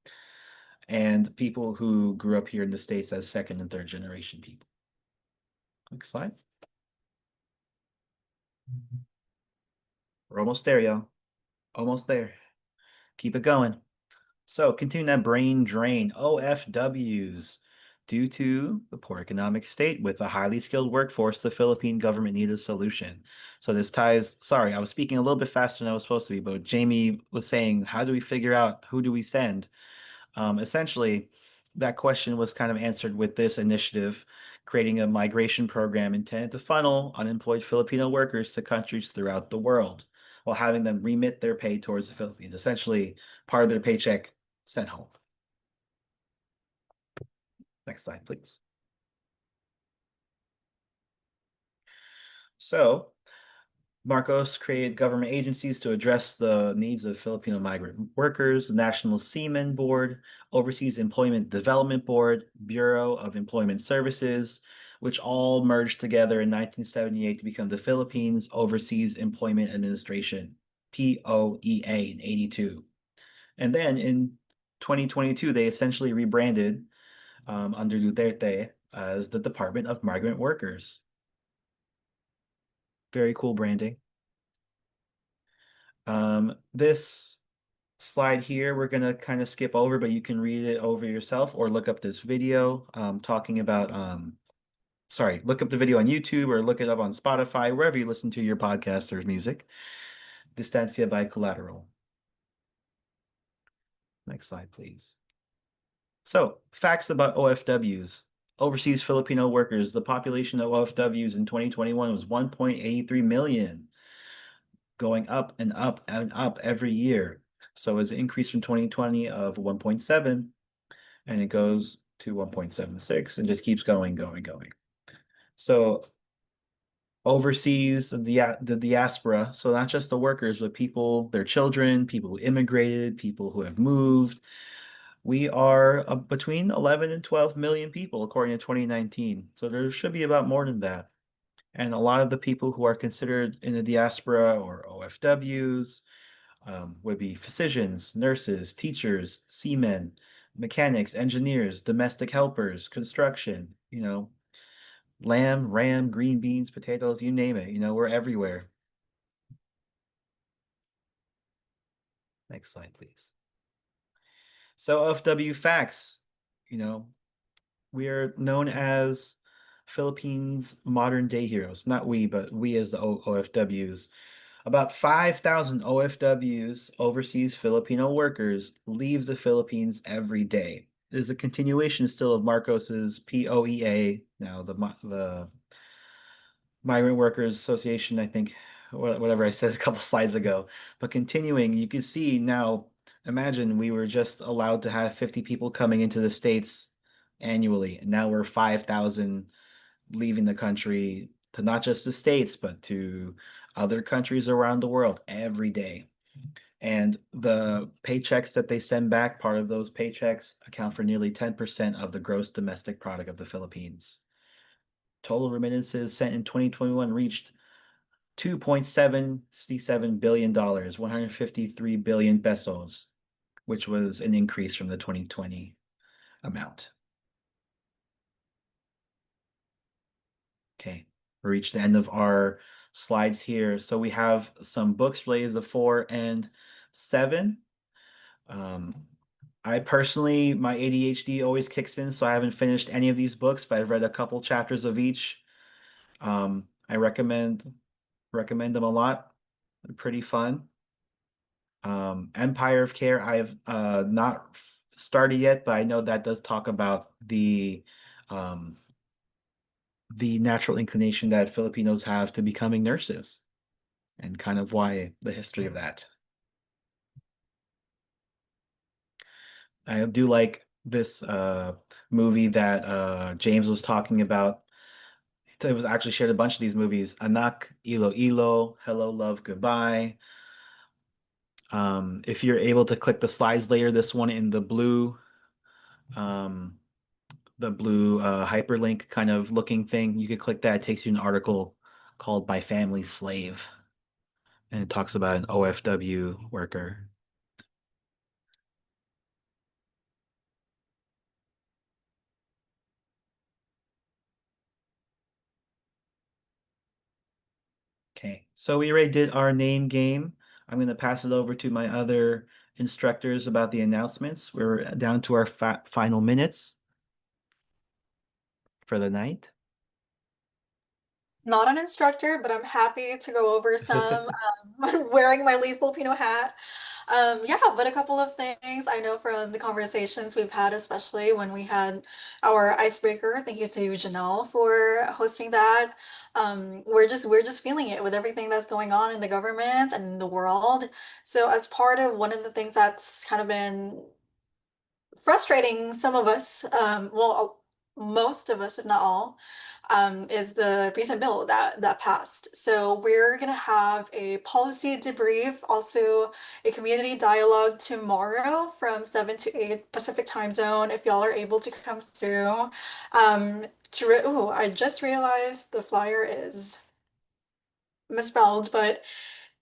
and people who grew up here in the States as second and third generation people. Next slide. We're almost there, y'all. Almost there. Keep it going. So, continuing that brain drain, OFWs. Due to the poor economic state with a highly skilled workforce, the Philippine government needed a solution. So this ties, sorry, I was speaking a little bit faster than I was supposed to be, but Jamie was saying, how do we figure out who do we send? Essentially, that question was kind of answered with this initiative, creating a migration program intended to funnel unemployed Filipino workers to countries throughout the world while having them remit their pay towards the Philippines, essentially part of their paycheck sent home. Next slide, please. So Marcos created government agencies to address the needs of Filipino migrant workers, the National Seamen Board, Overseas Employment Development Board, Bureau of Employment Services, which all merged together in 1978 to become the Philippines Overseas Employment Administration, POEA in 82. And then in 2022, they essentially rebranded under Duterte as the Department of Migrant Workers. Very cool branding. This slide here, we're going to kind of skip over, but you can read it over yourself or look up this video talking about, look up the video on YouTube or look it up on Spotify, wherever you listen to your podcast or music. Distancia by Collateral. Next slide, please. So, facts about OFWs. Overseas Filipino workers. The population of OFWs in 2021 was 1.83 million, going up and up and up every year. So it's an increase from 2020 of 1.7, and it goes to 1.76 and just keeps going. So overseas, the diaspora, so not just the workers, but people, their children, people who immigrated, people who have moved. We are between 11 and 12 million people, according to 2019. So there should be about more than that. And a lot of the people who are considered in the diaspora or OFWs would be physicians, nurses, teachers, seamen, mechanics, engineers, domestic helpers, construction, lamb, ram, green beans, potatoes, you name it, we're everywhere. Next slide, please. So OFW facts, we are known as Philippines modern day heroes. Not we, but we as the OFWs. About 5,000 OFWs, overseas Filipino workers, leave the Philippines every day. There's a continuation still of Marcos's POEA, now the Migrant Workers Association, I think, whatever I said a couple slides ago. But continuing, you can see now, imagine we were just allowed to have 50 people coming into the States annually, and now we're 5,000 leaving the country to not just the States, but to other countries around the world every day. And the paychecks that they send back, part of those paychecks account for nearly 10% of the gross domestic product of the Philippines. Total remittances sent in 2021 reached $2.77 billion, 153 billion pesos, which was an increase from the 2020 amount. Okay, we reached the end of our slides here. So we have some books related to 4 and 7. I personally, my ADHD always kicks in, so I haven't finished any of these books, but I've read a couple chapters of each. I recommend them a lot. They're pretty fun. Empire of Care, I've not started yet, but I know that does talk about the natural inclination that Filipinos have to becoming nurses and kind of why the history of that. I do like this movie that James was talking about. It was actually shared a bunch of these movies. Anak, Ilo, Hello, Love, Goodbye. If you're able to click the slides later, this one in the blue hyperlink kind of looking thing, you could click that. It takes you to an article called My Family's Slave. And it talks about an OFW worker. Okay, so we already did our name game. I'm going to pass it over to my other instructors about the announcements. We're down to our final minutes for the night. Not an instructor, but I'm happy to go over some wearing my Lead Filipino hat. Yeah, but a couple of things I know from the conversations we've had, especially when we had our icebreaker. Thank you to Janelle for hosting that. We're just feeling it with everything that's going on in the government and in the world. So as part of one of the things that's kind of been frustrating some of us, well, most of us, if not all, is the recent bill that passed. So we're gonna have a policy debrief, also a community dialogue tomorrow from 7 to 8 Pacific time zone, if y'all are able to come through. I just realized the flyer is misspelled, but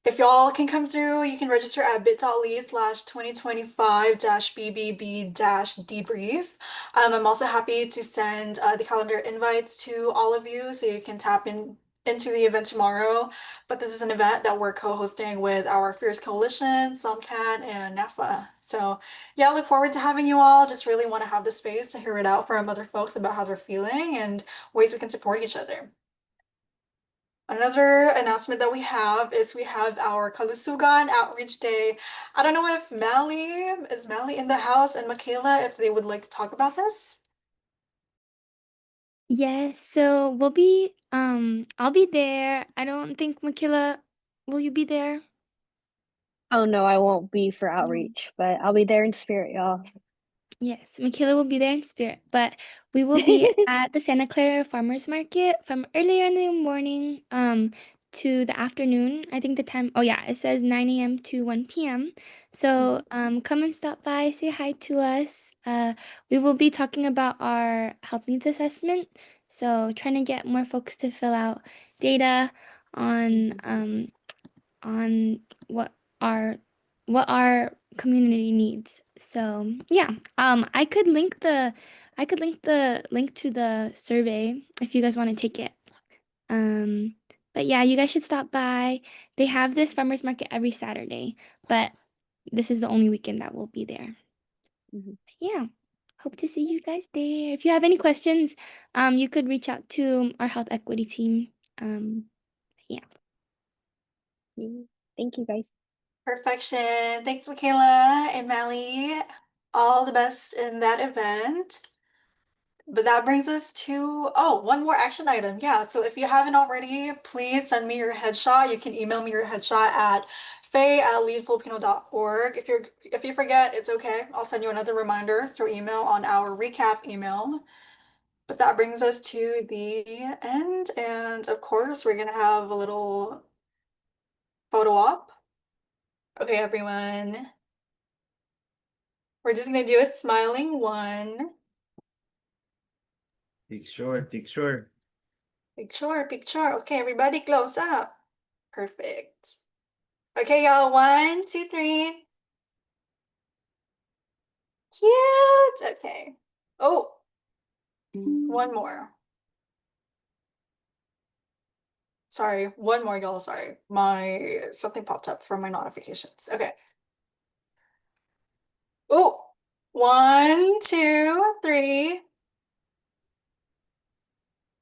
if y'all can come through, you can register at bit.ly/2025-BBB-debrief. I'm also happy to send the calendar invites to all of you so you can tap into the event tomorrow. But this is an event that we're co-hosting with our Fierce Coalition, SOMCAT, and NAFA. So yeah, I look forward to having you all. Just really want to have the space to hear it out from other folks about how they're feeling and ways we can support each other. Another announcement that we have is we have our Kalusugan Outreach Day. I don't know if is Mally in the house, and Michaela, if they would like to talk about this. Yes, so I'll be there. I don't think Makila, will you be there? Oh no, I won't be for outreach, but I'll be there in spirit, y'all. Yes, Michaela will be there in spirit, but we will be at the Santa Clara Farmers Market from earlier in the morning to the afternoon. I think the time, oh yeah, it says 9 a.m. to 1 p.m. So come and stop by, say hi to us. We will be talking about our health needs assessment. So trying to get more folks to fill out data on what our community needs. So yeah, I could link the link to the survey if you guys want to take it. But yeah, you guys should stop by. They have this farmers market every Saturday, but this is the only weekend that we'll be there. Yeah, hope to see you guys there. If you have any questions, you could reach out to our health equity team. Yeah. Thank you, guys. Perfection. Thanks, Michaela and Mally. All the best in that event. But that brings us to, oh, one more action item. Yeah, so if you haven't already, please send me your headshot. You can email me your headshot at faye@leadfilipino.org. If you forget, it's okay. I'll send you another reminder through email on our recap email. But that brings us to the end, and of course, we're gonna have a little photo op. Okay, everyone. We're just gonna do a smiling one. Picture, picture. Picture. Okay, everybody close up. Perfect. Okay, y'all. 1, 2, 3. Cute. Okay. Oh, one more. Sorry, one more, y'all. Sorry. Something popped up from my notifications. Okay. Oh, 1, 2, 3.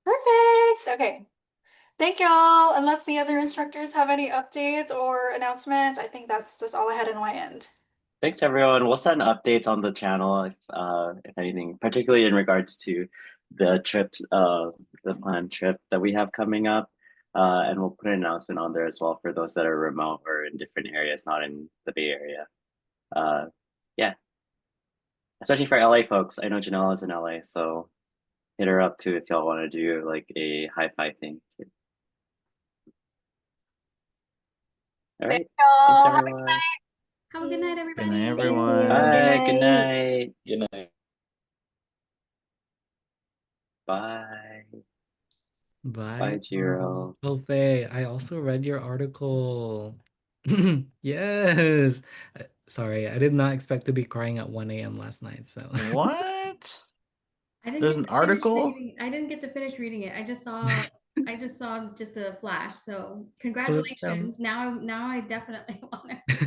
Perfect. Okay. Thank y'all. Unless the other instructors have any updates or announcements, I think that's all I had on my end. Thanks everyone. We'll send updates on the channel if anything, particularly in regards to the trips, the planned trip that we have coming up. And we'll put an announcement on there as well for those that are remote or in different areas, not in the Bay Area. Yeah. Especially for LA folks. I know Janelle is in LA, so hit her up too if y'all want to do like a high five thing too. All right. Thanks Y'all. Have a good everyone. night. Have a good night, Good everybody. night, Thank you. everyone. Bye. Good night. night. Good night. Bye. Bye, Bye. Jiro. Faye, I also read your article. Yes. Sorry, I did not expect to be crying at 1 a.m. last night, so. What? I didn't There's get an to finish article? reading. I didn't get to finish reading it. I just saw I just saw just a flash. So It was from congratulations. Now I definitely want to.